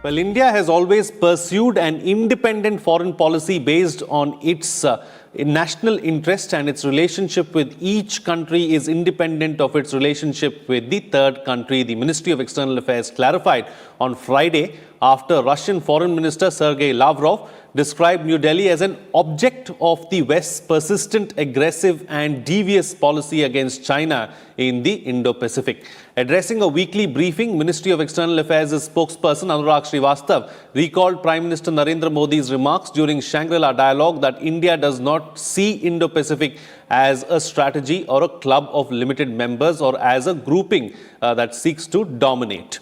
Well, India has always pursued an independent foreign policy based on its national interest, and its relationship with each country is independent of its relationship with the third country. The Ministry of External Affairs clarified on Friday after Russian Foreign Minister Sergei Lavrov described New Delhi as an object of the West's persistent, aggressive and devious policy against China in the Indo-Pacific. Addressing a weekly briefing, Ministry of External Affairs' spokesperson Anurag Srivastav recalled Prime Minister Narendra Modi's remarks during Shangri-La Dialogue that India does not see Indo-Pacific as a strategy or a club of limited members or as a grouping that seeks to dominate.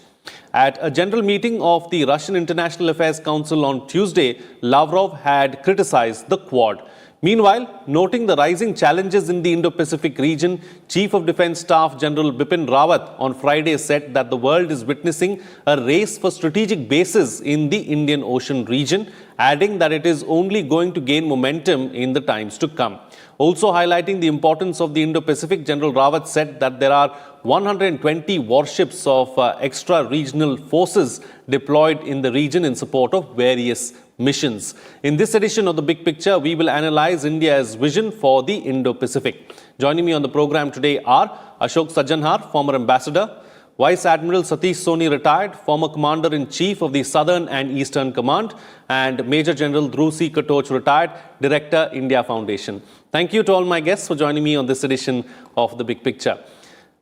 At a general meeting of the Russian International Affairs Council on Tuesday, Lavrov had criticized the Quad. Meanwhile, noting the rising challenges in the Indo-Pacific region, Chief of Defence Staff General Bipin Rawat on Friday said that the world is witnessing a race for strategic bases in the Indian Ocean region, adding that it is only going to gain momentum in the times to come. Also highlighting the importance of the Indo-Pacific, General Rawat said that there are 120 warships of extra-regional forces deployed in the region in support of various missions. In this edition of The Big Picture, we will analyze India's vision for the Indo-Pacific. Joining me on the program today are Ashok Sajjanhar, former ambassador; Vice Admiral Satish Soni, retired, former Commander-in-Chief of the Southern and Eastern Command; and Major General Dhruv C. Katoch, retired, Director, India Foundation. Thank you to all my guests for joining me on this edition of The Big Picture.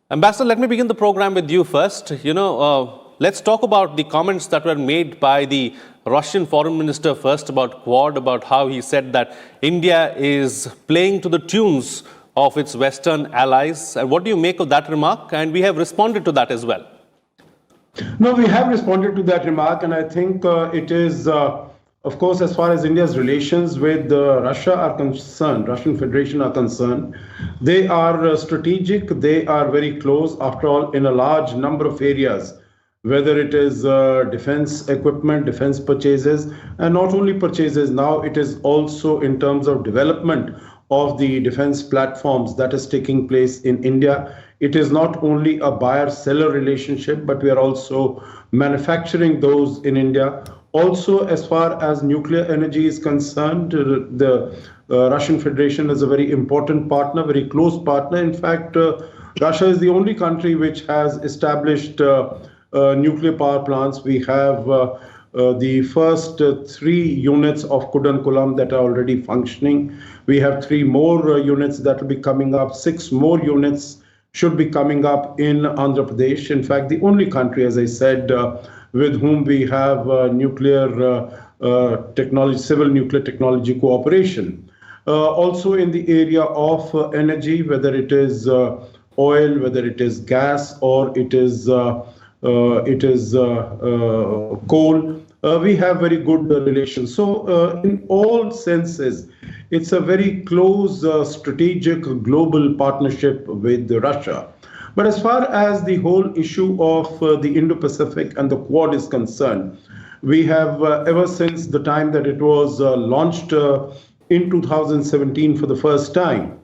Ambassador, let me begin the program with you first. Let's talk about the comments that were made by the Russian Foreign Minister first about Quad, about how he said that India is playing to the tunes of its Western allies. And what do you make of that remark? And we have responded to that as well. No, we have responded to that remark, and I think it is, of course, as far as India's relations with Russia are concerned, Russian Federation are concerned, they are strategic, they are very close, after all, in a large number of areas, whether it is defense equipment, defense purchases, and not only purchases, now it is also in terms of development of the defense platforms that is taking place in India. It is not only a buyer-seller relationship, but we are also manufacturing those in India. Also, as far as nuclear energy is concerned, the Russian Federation is a very important partner, very close partner. In fact, Russia is the only country which has established nuclear power plants. We have the first 3 units of Kudankulam that are already functioning. We have 3 more units that will be coming up. 6 more units should be coming up in Andhra Pradesh. In fact, the only country, as I said, with whom we have nuclear technology, civil nuclear technology cooperation. Also in the area of energy, whether it is oil, whether it is gas, or it is coal, we have very good relations. So in all senses, it's a very close strategic global partnership with Russia. But as far as the whole issue of the Indo-Pacific and the Quad is concerned, we have ever since the time that it was launched in 2017 for the first time,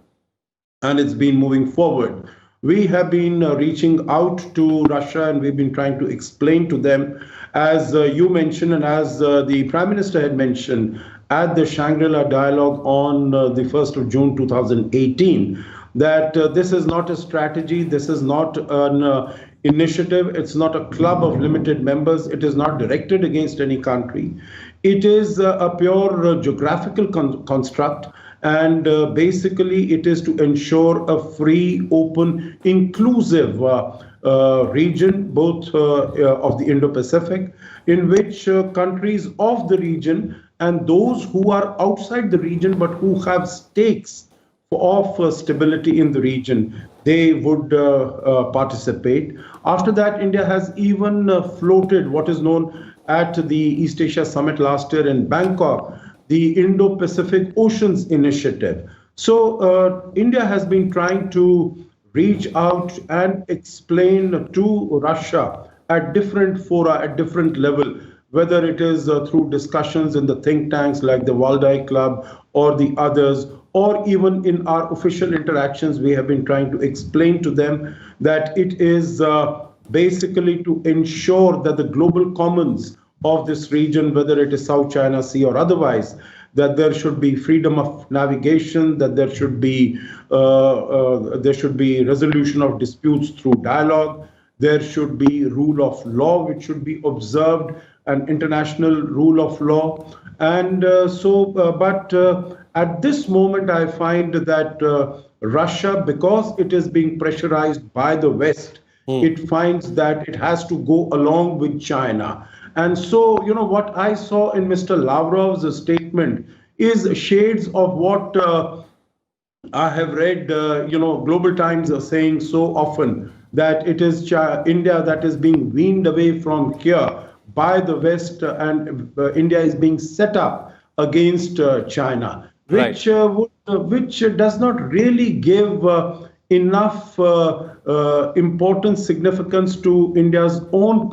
and it's been moving forward. We have been reaching out to Russia, and we've been trying to explain to them, as you mentioned and as the Prime Minister had mentioned at the Shangri-La Dialogue on the 1st of June 2018, that this is not a strategy, this is not an initiative, it's not a club of limited members, it is not directed against any country. It is a pure geographical construct. And basically, it is to ensure a free, open, inclusive region, both of the Indo-Pacific, in which countries of the region and those who are outside the region but who have stakes of stability in the region, they would participate. After that, India has even floated what is known at the East Asia Summit last year in Bangkok, the Indo-Pacific Oceans Initiative. So India has been trying to reach out and explain to Russia at different fora, at different level, whether it is through discussions in the think tanks like the Waldai Club or the others, or even in our official interactions, we have been trying to explain to them that it is basically to ensure that the global commons of this region, whether it is South China Sea or otherwise, that there should be freedom of navigation, that there should be resolution of disputes through dialogue, there should be rule of law which should be observed, and international rule of law. And but at this moment, I find that Russia, because it is being pressurized by the West, it finds that it has to go along with China. And so, what I saw in Mr. Lavrov's statement is shades of what I have read, Global Times are saying so often that it is India that is being weaned away from here by the West, and India is being set up against China, which which does not really give enough importance, significance to India's own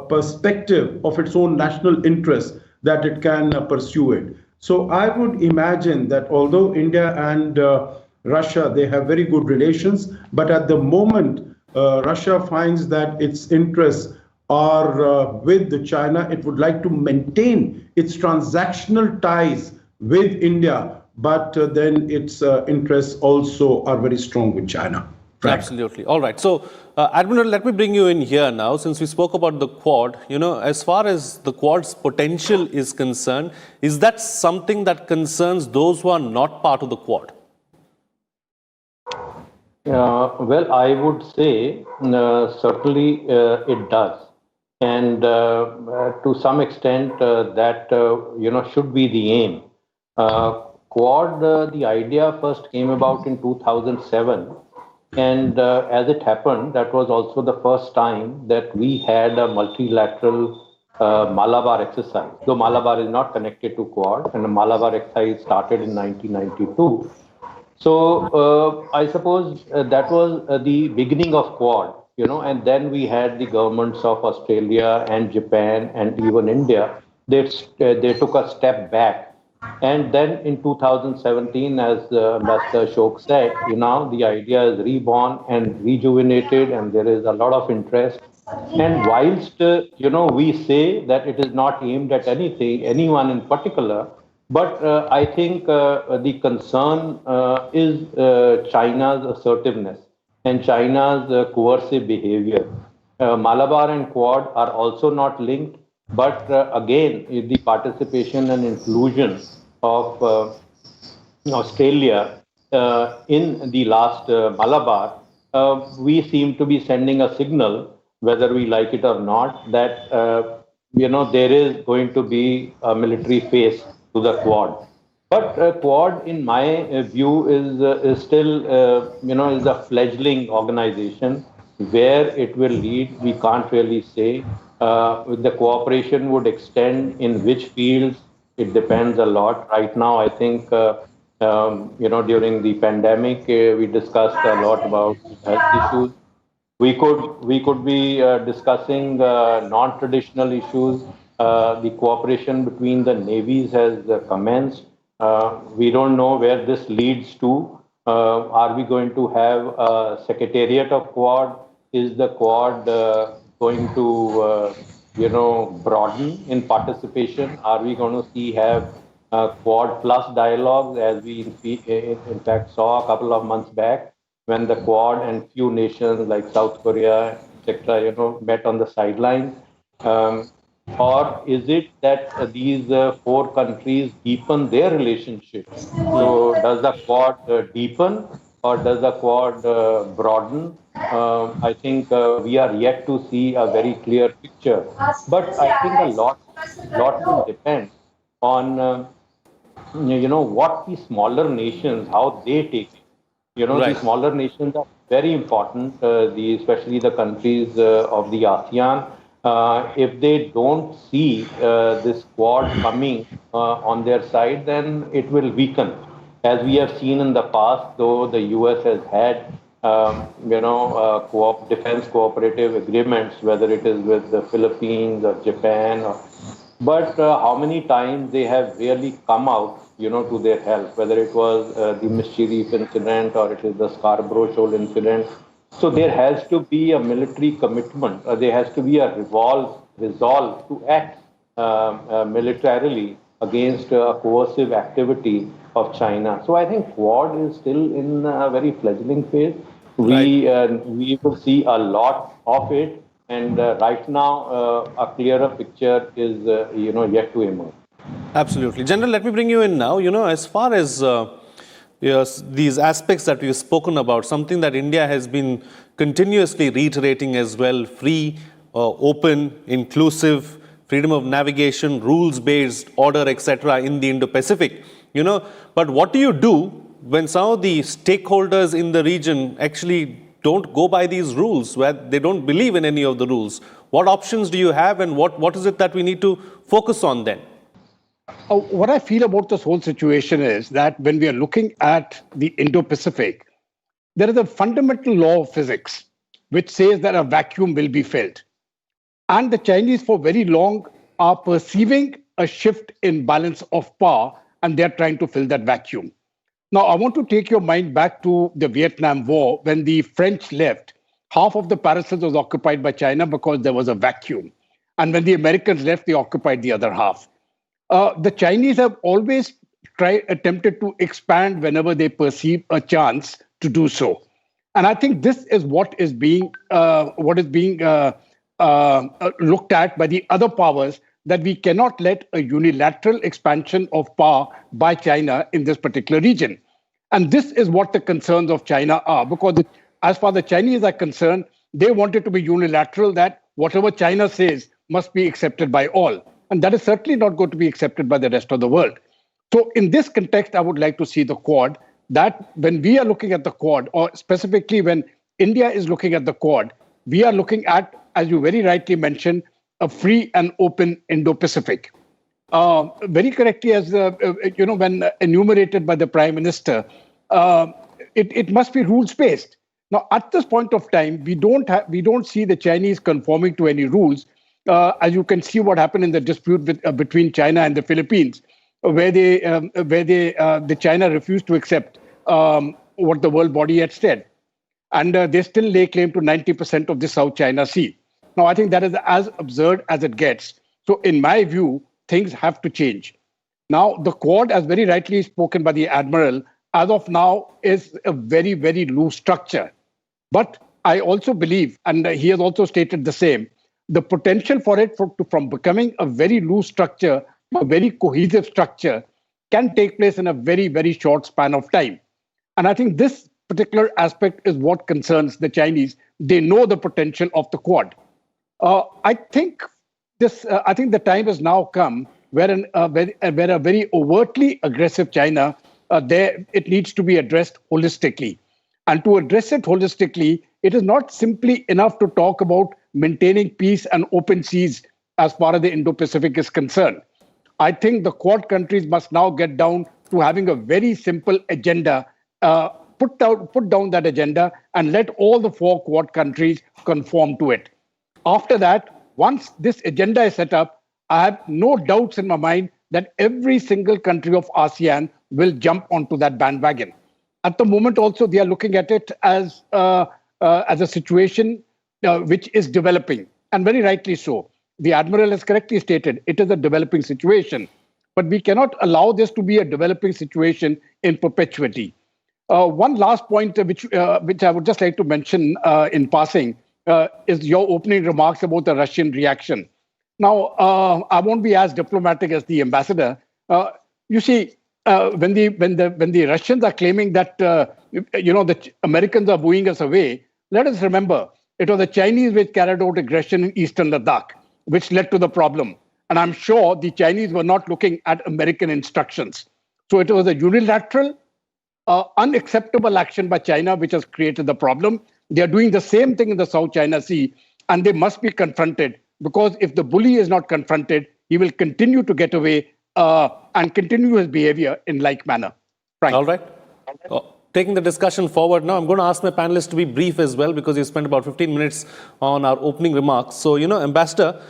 perspective of its own national interest, that it can pursue it. So I would imagine that although India and Russia, they have very good relations, but at the moment, Russia finds that its interests are with China. It would like to maintain its transactional ties with India, but then its interests also are very strong with China. Frank. Absolutely. All right. So, Admiral, let me bring you in here now, since we spoke about the Quad. As far as the Quad's potential is concerned, is that something that concerns those who are not part of the Quad? Well, I would say certainly it does. And to some extent, that, should be the aim. Quad, the idea first came about in 2007. And as it happened, that was also the first time that we had a multilateral Malabar exercise. Though Malabar is not connected to Quad, and the Malabar exercise started in 1992. So I suppose that was the beginning of Quad, and then we had the governments of Australia and Japan and even India. They took a step back. And then in 2017, as Ambassador Ashok said, the idea is reborn and rejuvenated, and there is a lot of interest. And whilst, we say that it is not aimed at anyone in particular, but I think the concern is China's assertiveness and China's coercive behavior. Malabar and Quad are also not linked, but again, the participation and inclusion of Australia in the last Malabar, we seem to be sending a signal, whether we like it or not, that there is going to be a military face to the Quad. But Quad, in my view, is still is a fledgling organization. Where it will lead, we can't really say. The cooperation would extend in which fields, it depends a lot. Right now, I think, during the pandemic, we discussed a lot about health issues. We could be discussing non-traditional issues. The cooperation between the navies has commenced. We don't know where this leads to. Are we going to have a secretariat of Quad? Is the Quad going to, broaden in participation? Are we going to have Quad plus dialogues, as we in fact saw a couple of months back when the Quad and few nations like South Korea, etc., met on the sidelines? Or is it that these four countries deepen their relationship? So does the Quad deepen, or does the Quad broaden? I think we are yet to see a very clear picture. But I think a lot will depend on what the smaller nations, how they take it. The smaller nations are very important, especially the countries of the ASEAN. If they don't see this Quad coming on their side, then it will weaken. As we have seen in the past, though the US has had, defense cooperative agreements, whether it is with the Philippines or Japan, but how many times they have really come out, to their help, whether it was the Mischief incident or it is the Scarborough Shoal incident. So there has to be a military commitment. There has to be a resolve resolve to act militarily against a coercive activity of China. So I think Quad is still in a very fledgling phase. We will see a lot of it, and right now a clearer picture is yet to emerge. Absolutely. General, let me bring you in now. As far as yes, these aspects that we've spoken about, something that India has been continuously reiterating as well: free, open, inclusive, freedom of navigation, rules-based order, etc. in the Indo-Pacific. But what do you do when some of the stakeholders in the region actually don't go by these rules, where they don't believe in any of the rules? What options do you have, and what is it that we need to focus on then? What I feel about this whole situation is that when we are looking at the Indo-Pacific, there is a fundamental law of physics which says that a vacuum will be filled. And the Chinese for very long are perceiving a shift in balance of power, and they're trying to fill that vacuum. Now, I want to take your mind back to the Vietnam War. When the French left, half of the Paris was occupied by China because there was a vacuum. And when the Americans left, they occupied the other half. The Chinese have always attempted to expand whenever they perceive a chance to do so. And I think this is what is being looked at by the other powers, that we cannot let a unilateral expansion of power by China in this particular region. And this is what the concerns of China are, because as far as the Chinese are concerned, they want it to be unilateral, that whatever China says must be accepted by all. And that is certainly not going to be accepted by the rest of the world. So in this context, I would like to see the Quad, that when we are looking at the Quad, or specifically when India is looking at the Quad, we are looking at, as you very rightly mentioned, a free and open Indo-Pacific. Very correctly, as when enumerated by the Prime Minister, it must be rules-based. Now, at this point of time, we don't see the Chinese conforming to any rules. As you can see, what happened in the dispute between China and the Philippines, where the China refused to accept what the world body had said, and they still lay claim to 90% of the South China Sea. Now, I think that is as absurd as it gets. So, in my view, things have to change. Now, the Quad, as very rightly spoken by the Admiral, as of now is a very, very loose structure. But I also believe, and he has also stated the same, the potential for it from becoming a very loose structure to a very cohesive structure can take place in a very, very short span of time. And I think this particular aspect is what concerns the Chinese. They know the potential of the Quad. I think the time has now come where a very overtly aggressive China, it needs to be addressed holistically. And to address it holistically, it is not simply enough to talk about maintaining peace and open seas as far as the Indo-Pacific is concerned. I think the Quad countries must now get down to having a very simple agenda, put down that agenda and let all the 4 Quad countries conform to it. After that, once this agenda is set up, I have no doubts in my mind that every single country of ASEAN will jump onto that bandwagon. At the moment also, they are looking at it as a situation which is developing, and very rightly so. The Admiral has correctly stated it is a developing situation, but we cannot allow this to be a developing situation in perpetuity. One last point which I would just like to mention in passing is your opening remarks about the Russian reaction. Now, I won't be as diplomatic as the ambassador. You see, when the Russians are claiming that the Americans are wooing us away, let us remember it was the Chinese which carried out aggression in eastern Ladakh, which led to the problem. And I'm sure the Chinese were not looking at American instructions. So it was a unilateral, unacceptable action by China which has created the problem. They are doing the same thing in the South China Sea, and they must be confronted, because if the bully is not confronted, he will continue to get away and continue his behavior in like manner. Frank. All right. Taking the discussion forward now, I'm going to ask my panelists to be brief as well, because you spent about 15 minutes on our opening remarks. So, Ambassador,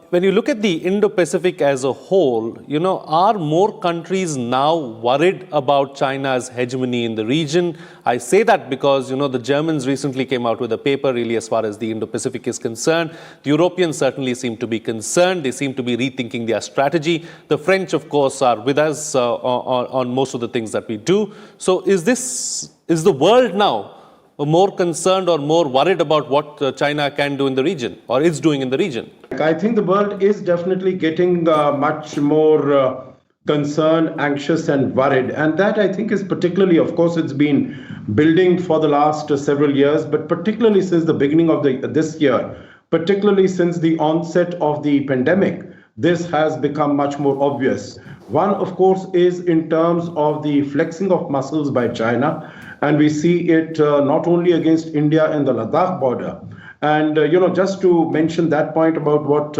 when you look at the Indo-Pacific as a whole, are more countries now worried about China's hegemony in the region? I say that because, the Germans recently came out with a paper really as far as the Indo-Pacific is concerned. The Europeans certainly seem to be concerned. They seem to be rethinking their strategy. The French, of course, are with us on most of the things that we do. So is the world now more concerned or more worried about what China can do in the region or is doing in the region? I think the world is definitely getting much more concerned, anxious, and worried. And that I think is particularly, of course, it's been building for the last several years, but particularly since the beginning of this year, particularly since the onset of the pandemic, this has become much more obvious. One, of course, is in terms of the flexing of muscles by China. And we see it not only against India and the Ladakh border. And, just to mention that point about what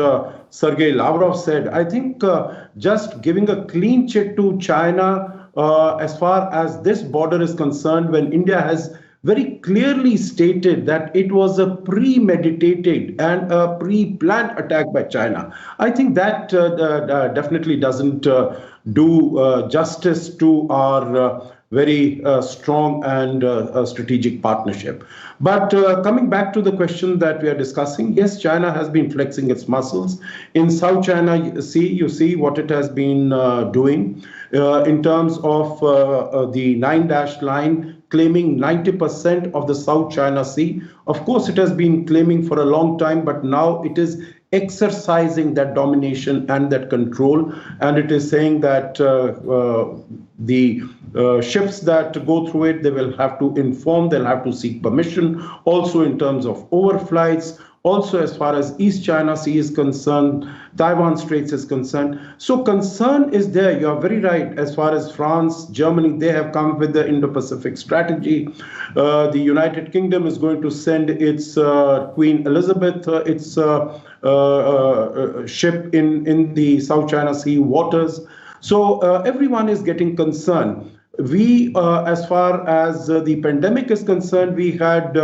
Sergei Lavrov said, I think just giving a clean check to China as far as this border is concerned, when India has very clearly stated that it was a premeditated and a pre-planned attack by China. I think that definitely doesn't do justice to our very strong and strategic partnership. But coming back to the question that we are discussing, yes, China has been flexing its muscles. In South China Sea, you see what it has been doing in terms of the 9-dash line, claiming 90% of the South China Sea. Of course, it has been claiming for a long time, but now it is exercising that domination and that control. And it is saying that the ships that go through it, they will have to inform, they'll have to seek permission. Also in terms of overflights, also as far as East China Sea is concerned, Taiwan Straits is concerned. So concern is there. You are very right. As far as France, Germany, they have come with the Indo-Pacific strategy. The United Kingdom is going to send its Queen Elizabeth, its ship in the South China Sea waters. So everyone is getting concerned. We, as far as the pandemic is concerned, we had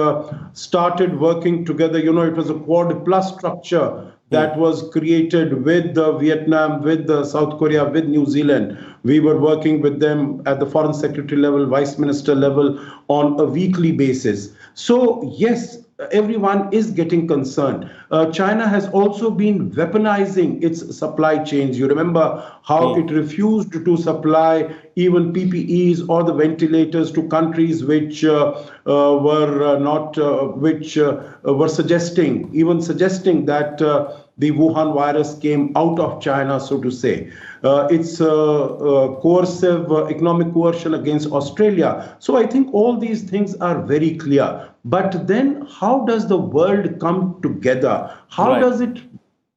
started working together. It was a Quad Plus structure that was created with Vietnam, with South Korea, with New Zealand. We were working with them at the foreign secretary level, vice minister level on a weekly basis. So, yes, everyone is getting concerned. China has also been weaponizing its supply chains. You remember how it refused to supply even PPEs or the ventilators to countries which were suggesting that the Wuhan virus came out of China, so to say. It's coercive economic coercion against Australia. So I think all these things are very clear. But then how does the world come together? How does it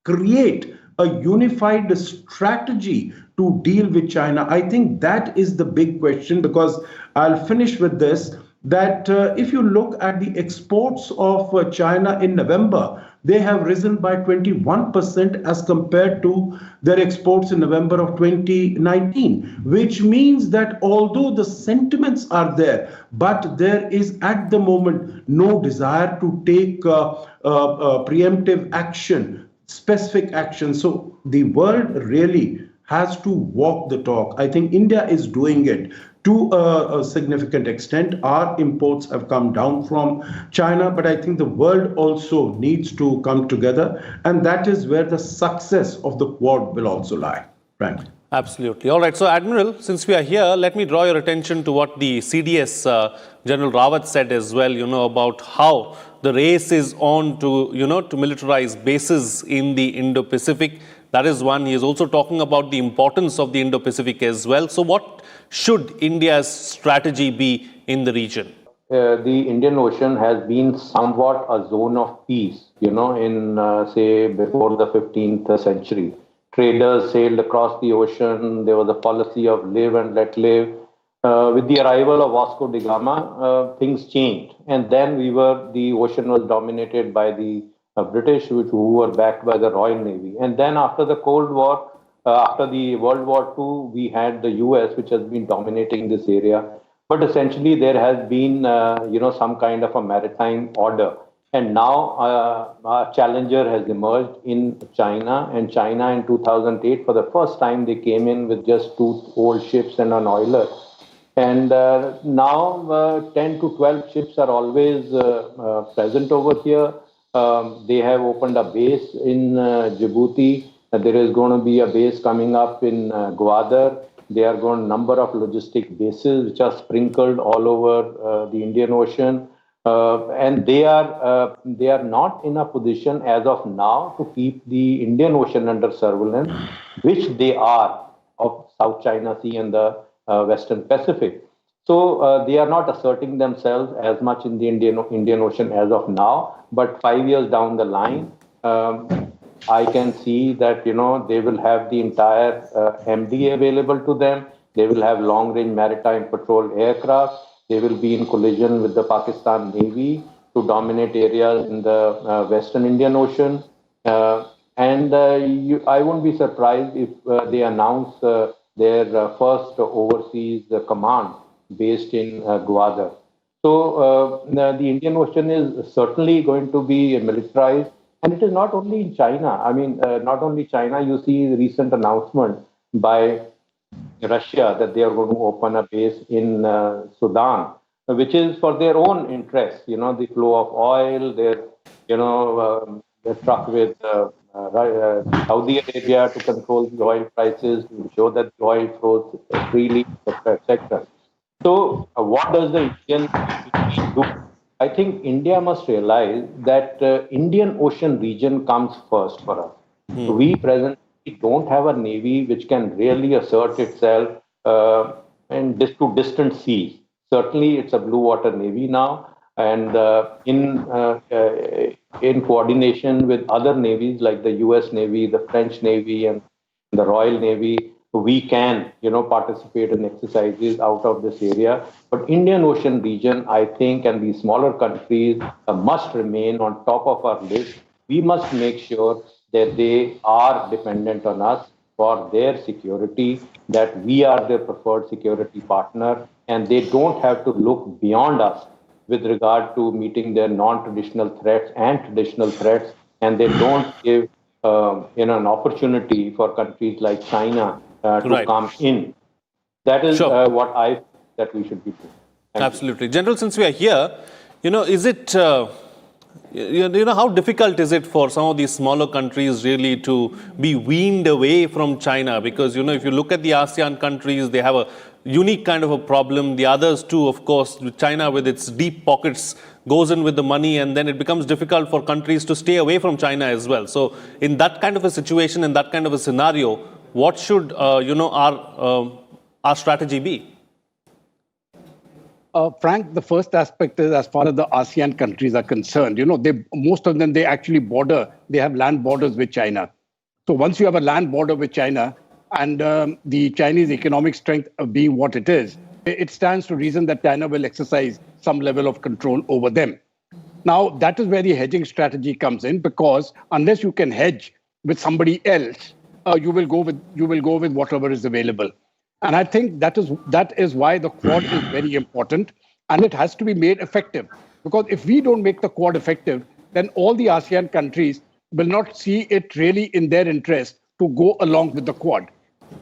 create a unified strategy to deal with China? I think that is the big question, because I'll finish with this, that if you look at the exports of China in November, they have risen by 21% as compared to their exports in November of 2019, which means that although the sentiments are there, but there is at the moment no desire to take preemptive action, specific action. So the world really has to walk the talk. I think India is doing it to a significant extent. Our imports have come down from China, but I think the world also needs to come together. And that is where the success of the Quad will also lie. Frank. Absolutely. All right. So, Admiral, since we are here, let me draw your attention to what the CDS General Rawat said as well, about how the race is on to, to militarize bases in the Indo-Pacific. That is one. He is also talking about the importance of the Indo-Pacific as well. So what should India's strategy be in the region? The Indian Ocean has been somewhat a zone of peace, in, say, before the 15th century. Traders sailed across the ocean. There was a policy of live and let live. With the arrival of Vasco da Gama, things changed. And then the ocean was dominated by the British, who were backed by the Royal Navy. And then after the Cold War, after the World War II, we had the US, which has been dominating this area. But essentially, there has been, some kind of a maritime order. And now a challenger has emerged in China. And China in 2008, for the first time, they came in with just 2 old ships and an oiler. And now 10 to 12 ships are always present over here. They have opened a base in Djibouti. There is going to be a base coming up in Gwadar. There are going number of logistic bases which are sprinkled all over the Indian Ocean. And they are not in a position as of now to keep the Indian Ocean under surveillance, which they are of South China Sea and the Western Pacific. So they are not asserting themselves as much in the Indian Ocean as of now. But 5 years down the line, I can see that they will have the entire MD available to them. They will have long-range maritime patrol aircraft. They will be in collision with the Pakistan Navy to dominate areas in the Western Indian Ocean. And I won't be surprised if they announce their first overseas command based in Gwadar. So the Indian Ocean is certainly going to be militarized. And it is not only in China. I mean, not only China, you see the recent announcement by Russia that they are going to open a base in Sudan, which is for their own interests. The flow of oil, they're struck with Saudi Arabia to control the oil prices, to ensure that the oil flows freely, etc. So, what does the Indian do? I think India must realize that Indian Ocean region comes first for us. We presently don't have a navy which can really assert itself to distant seas. Certainly, it's a blue water navy now, and in coordination with other navies like the U.S. Navy, the French Navy, and the Royal Navy, we can, participate in exercises out of this area. But Indian Ocean region, I think, and these smaller countries must remain on top of our list. We must make sure that they are dependent on us for their security, that we are their preferred security partner, and they don't have to look beyond us with regard to meeting their non-traditional threats and traditional threats, and they don't give an opportunity for countries like China to come in. That is what I think that we should be doing. Absolutely. General, since we are here, is it, how difficult is it for some of these smaller countries really to be weaned away from China? Because, if you look at the ASEAN countries, they have a unique kind of a problem. The others too, of course, China with its deep pockets goes in with the money, and then it becomes difficult for countries to stay away from China as well. So in that kind of a situation, in that kind of a scenario, what should, our strategy be? Frank, the first aspect is, as far as the ASEAN countries are concerned, most of them, they actually they have land borders with China. So once you have a land border with China, and the Chinese economic strength being what it is, it stands to reason that China will exercise some level of control over them. Now, that is where the hedging strategy comes in, because unless you can hedge with somebody else, you will go with whatever is available. And I think that is why the Quad is very important, and it has to be made effective. Because if we don't make the Quad effective, then all the ASEAN countries will not see it really in their interest to go along with the Quad.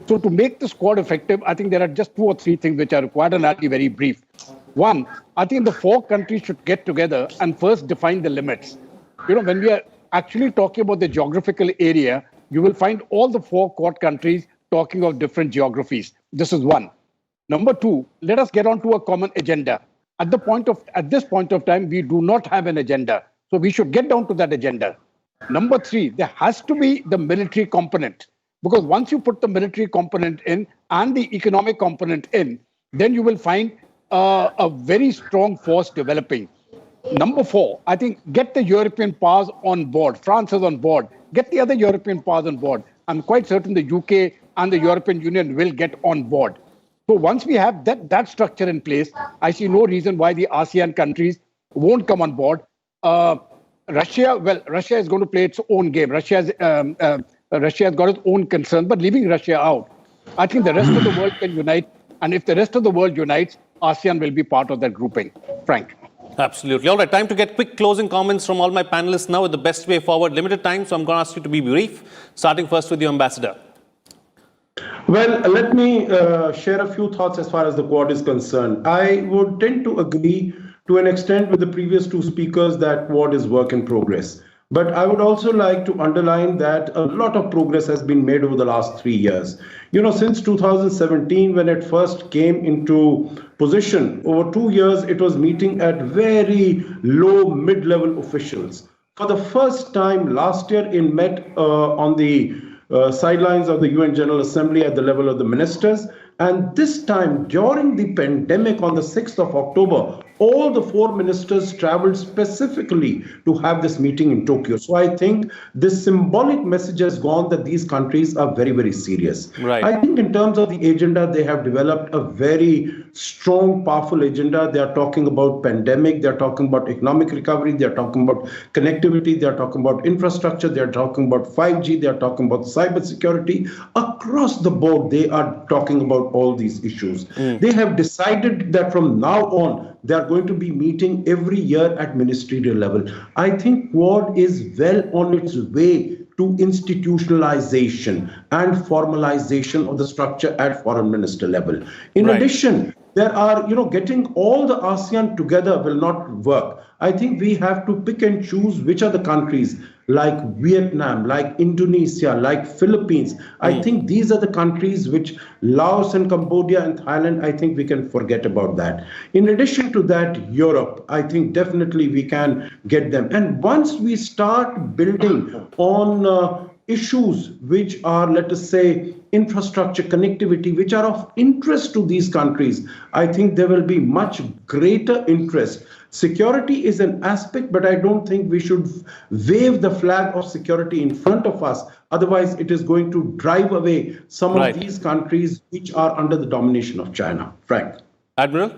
So to make this Quad effective, I think there are just 2 or 3 things which are required, and I'll be very brief. One, I think the 4 countries should get together and first define the limits. When we are actually talking about the geographical area, you will find all the 4 Quad countries talking of different geographies. This is one. Number 2, let us get onto a common agenda. At this point of time, we do not have an agenda. So we should get down to that agenda. Number 3, there has to be the military component. Because once you put the military component in and the economic component in, then you will find a very strong force developing. Number 4, I think get the European powers on board. France is on board. Get the other European powers on board. I'm quite certain the UK and the European Union will get on board. So once we have that structure in place, I see no reason why the ASEAN countries won't come on board. Russia is going to play its own game. Russia has got its own concerns, but leaving Russia out, I think the rest of the world can unite. And if the rest of the world unites, ASEAN will be part of that grouping. Frank. Absolutely. All right, time to get quick closing comments from all my panelists now with the best way forward. Limited time, so I'm going to ask you to be brief, starting first with you, Ambassador. Well, let me share a few thoughts as far as the Quad is concerned. I would tend to agree to an extent with the previous two speakers that Quad is work in progress. But I would also like to underline that a lot of progress has been made over the last 3 years. You know, since 2017, when it first came into position, over 2 years, it was meeting at very low mid-level officials. For the first time last year, it met on the sidelines of the UN General Assembly at the level of the ministers. And this time, during the pandemic on the 6th of October, all the 4 ministers traveled specifically to have this meeting in Tokyo. So I think this symbolic message has gone that these countries are very, very serious. Right. I think in terms of the agenda, they have developed a very strong, powerful agenda. They are talking about pandemic. They are talking about economic recovery. They are talking about connectivity. They are talking about infrastructure. They are talking about 5G. They are talking about cybersecurity. Across the board, they are talking about all these issues. They have decided that from now on, they are going to be meeting every year at ministerial level. I think Quad is well on its way to institutionalization and formalization of the structure at foreign minister level. In addition, there are, getting all the ASEAN together will not work. I think we have to pick and choose which are the countries like Vietnam, like Indonesia, like Philippines. I think these are the countries which Laos and Cambodia and Thailand, I think we can forget about that. In addition to that, Europe, I think definitely we can get them. And once we start building on issues which are, let us say, infrastructure, connectivity, which are of interest to these countries, I think there will be much greater interest. Security is an aspect, but I don't think we should wave the flag of security in front of us. Otherwise, it is going to drive away some of these countries which are under the domination of China. Frank. Admiral?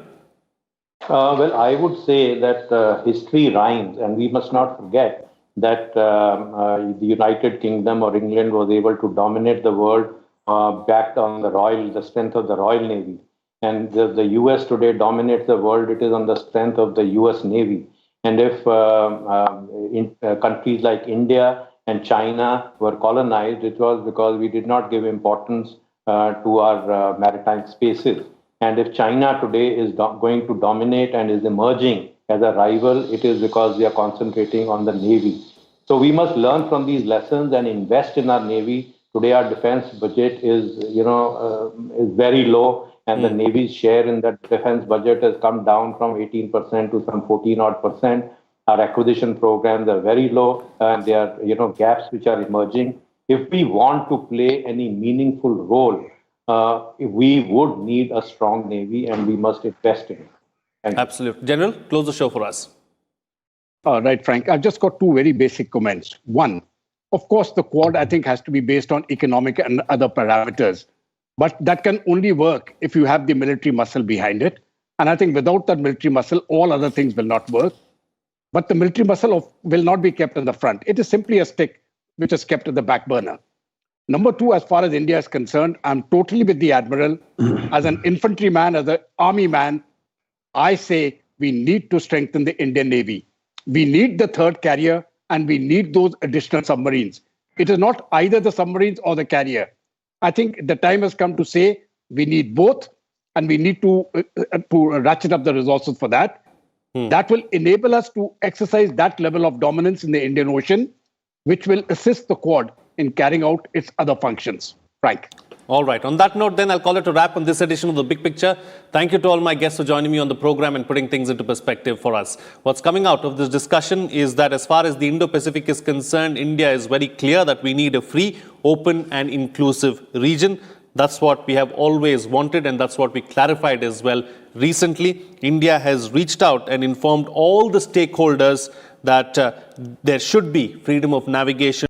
Well, I would say that history rhymes, and we must not forget that the United Kingdom or England was able to dominate the world backed on the strength of the Royal Navy. And the US today dominates the world. It is on the strength of the US Navy. And if countries like India and China were colonized, it was because we did not give importance to our maritime spaces. And if China today is going to dominate and is emerging as a rival, it is because we are concentrating on the Navy. So we must learn from these lessons and invest in our Navy. Today, our defense budget is very low, and the Navy's share in that defense budget has come down from 18% to some 14-odd%. Our acquisition programs are very low, and there are gaps which are emerging. If we want to play any meaningful role, we would need a strong Navy, and we must invest in it. Absolutely. General, close the show for us. Right, Frank. I've just got 2 very basic comments. One, of course, the Quad, I think, has to be based on economic and other parameters. But that can only work if you have the military muscle behind it. And I think without that military muscle, all other things will not work. But the military muscle will not be kept in the front. It is simply a stick which is kept at the back burner. Number 2, as far as India is concerned, I'm totally with the Admiral. As an infantryman, as an army man, I say we need to strengthen the Indian Navy. We need the 3rd carrier, and we need those additional submarines. It is not either the submarines or the carrier. I think the time has come to say we need both, and we need to ratchet up the resources for that. That will enable us to exercise that level of dominance in the Indian Ocean, which will assist the Quad in carrying out its other functions. Frank. All right. On that note, then, I'll call it a wrap on this edition of The Big Picture. Thank you to all my guests for joining me on the program and putting things into perspective for us. What's coming out of this discussion is that as far as the Indo-Pacific is concerned, India is very clear that we need a free, open and inclusive region. That's what we have always wanted, and that's what we clarified as well recently. India has reached out and informed all the stakeholders that there should be freedom of navigation